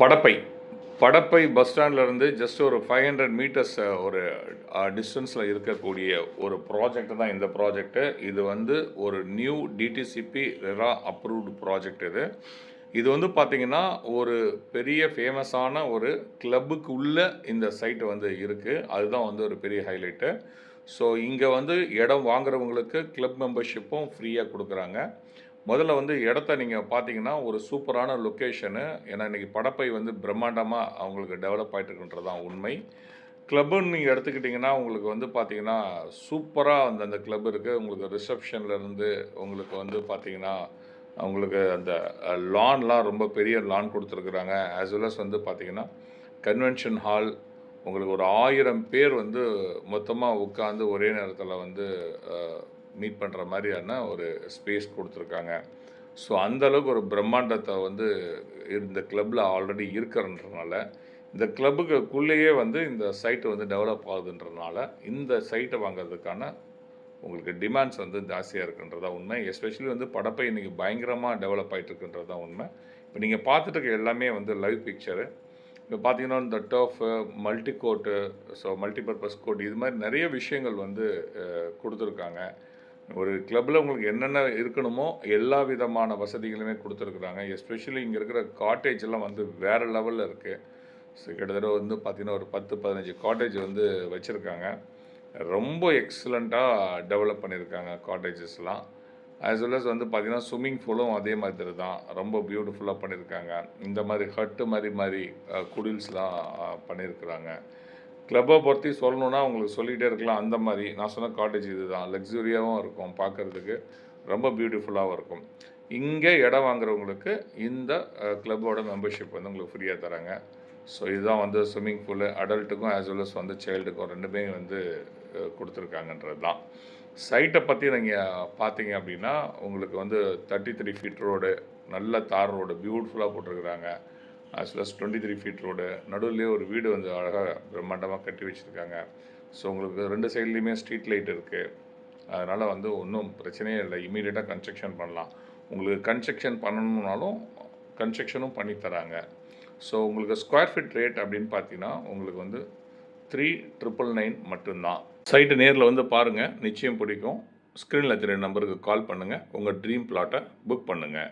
படப்பை படப்பை bus ஸ்டாண்ட்லேருந்து just ஒரு 500 metres ஒரு டிஸ்டன்ஸில் இருக்கக்கூடிய ஒரு ப்ராஜெக்ட் தான் இந்த ப்ராஜெக்ட்டு. இது வந்து ஒரு new DTCP RERA approved project இது. இது வந்து பார்த்திங்கன்னா ஒரு பெரிய ஃபேமஸான ஒரு கிளப்புக்கு உள்ள இந்த சைட்டு வந்து இருக்குது. அதுதான் வந்து ஒரு பெரிய ஹைலைட்டு. ஸோ இங்கே வந்து இடம் வாங்குறவங்களுக்கு கிளப் மெம்பர்ஷிப்பும் ஃப்ரீயாக கொடுக்குறாங்க. முதல்ல வந்து இடத்த நீங்கள் பார்த்தீங்கன்னா ஒரு சூப்பரான லொக்கேஷனு. ஏன்னா இன்றைக்கி படப்பை வந்து பிரம்மாண்டமாக அவங்களுக்கு டெவலப் ஆகிட்டுருக்குன்றது தான் உண்மை. கிளப்புன்னு நீங்கள் எடுத்துக்கிட்டிங்கன்னா உங்களுக்கு வந்து பார்த்திங்கன்னா சூப்பராக அந்த கிளப் இருக்குது. உங்களுக்கு ரிசப்ஷன்லேருந்து உங்களுக்கு வந்து பார்த்திங்கன்னா அவங்களுக்கு அந்த லான்லாம் ரொம்ப பெரிய லான் கொடுத்துருக்குறாங்க. ஆஸ் வெல் அஸ் வந்து பார்த்திங்கன்னா கன்வென்ஷன் ஹால் உங்களுக்கு ஒரு 1000 பேர் வந்து மொத்தமாக உட்காந்து ஒரே நேரத்தில் வந்து மீட் பண்ணுற மாதிரியான ஒரு ஸ்பேஸ் கொடுத்துருக்காங்க. ஸோ அந்தளவுக்கு ஒரு பிரம்மாண்டத்தை வந்து இந்த கிளப்பில் ஆல்ரெடி இருக்கிறன்றனால இந்த கிளப்புக்குள்ளேயே வந்து இந்த சைட்டு வந்து டெவலப் ஆகுதுன்றதுனால இந்த சைட்டை வாங்கிறதுக்கான உங்களுக்கு டிமாண்ட்ஸ் வந்து ஜாஸ்தியாக இருக்குன்றதா உண்மை. எஸ்பெஷலி வந்து படப்பை இன்றைக்கி பயங்கரமாக டெவலப் ஆகிட்டுருக்குன்றது தான் உண்மை. இப்போ நீங்கள் பார்த்துட்டு இருக்க எல்லாமே வந்து லைவ் பிக்சரு. இப்போ பார்த்தீங்கன்னா இந்த turf, multi court, so multipurpose court இது மாதிரி நிறைய விஷயங்கள் வந்து கொடுத்துருக்காங்க. ஒரு கிளப்பில் உங்களுக்கு என்னென்ன இருக்கணுமோ எல்லா விதமான வசதிகளுமே கொடுத்துருக்குறாங்க. எஸ்பெஷலி இங்கே இருக்கிற காட்டேஜெல்லாம் வந்து வேறு லெவலில் இருக்குது. ஸோ கிட்டத்தட்ட வந்து பார்த்திங்கன்னா ஒரு 10-15 காட்டேஜ் வந்து வச்சுருக்காங்க. ரொம்ப எக்ஸலண்ட்டாக டெவலப் பண்ணியிருக்காங்க காட்டேஜஸ்லாம். ஆஸ் வெல் அஸ் வந்து பார்த்திங்கன்னா ஸ்விம்மிங் பூலும் அதே மாதிரி தான் ரொம்ப பியூட்டிஃபுல்லாக பண்ணியிருக்காங்க. இந்த மாதிரி ஹட்டு மாதிரி குடில்ஸ்லாம் பண்ணியிருக்கிறாங்க. கிளப்பை பற்றி சொல்லணுன்னா உங்களுக்கு சொல்லிகிட்டே இருக்கலாம். அந்த மாதிரி நான் சொன்ன காட்டேஜ் இது தான் லக்ஸுரியாகவும் இருக்கும், பார்க்குறதுக்கு ரொம்ப பியூட்டிஃபுல்லாகவும் இருக்கும். இங்கே இடம் வாங்குறவங்களுக்கு இந்த கிளப்போட மெம்பர்ஷிப் வந்து உங்களுக்கு ஃப்ரீயாக தராங்க. ஸோ இதுதான் வந்து ஸ்விம்மிங் பூலு அடல்ட்டுக்கும் ஆஸ் வெல் அஸ் வந்து சைல்டுக்கும் ரெண்டுமே வந்து கொடுத்துருக்காங்கன்றது தான். சைட்டை பற்றி நீங்கள் பார்த்தீங்க அப்படின்னா உங்களுக்கு வந்து 33 ஃபீட் ரோடு, நல்ல தார் ரோடு பியூட்டிஃபுல்லாக போட்டிருக்கிறாங்க. As well as 23 feet road, நடுவுலேயே ஒரு வீடு வந்து அழகாக பிரம்மாண்டமாக கட்டி வச்சுருக்காங்க. ஸோ உங்களுக்கு 2 சைட்லேயுமே ஸ்ட்ரீட் லைட் இருக்குது. அதனால் வந்து ஒன்றும் பிரச்சனையே இல்லை. இமீடியட்டாக கன்ஸ்ட்ரக்ஷன் பண்ணலாம். உங்களுக்கு கன்ஸ்ட்ரக்ஷன் பண்ணணுன்னாலும் கன்ஸ்ட்ரக்ஷனும் பண்ணித்தராங்க. ஸோ உங்களுக்கு ஸ்கொயர் ஃபீட் ரேட் அப்படின்னு பார்த்தீங்கன்னா உங்களுக்கு வந்து 3,999 மட்டும்தான். சைட்டு நேரில் வந்து பாருங்கள், நிச்சயம் பிடிக்கும். ஸ்க்ரீனில் தெரிய நம்பருக்கு கால் பண்ணுங்கள். உங்கள் ட்ரீம் பிளாட்டை புக் பண்ணுங்கள்.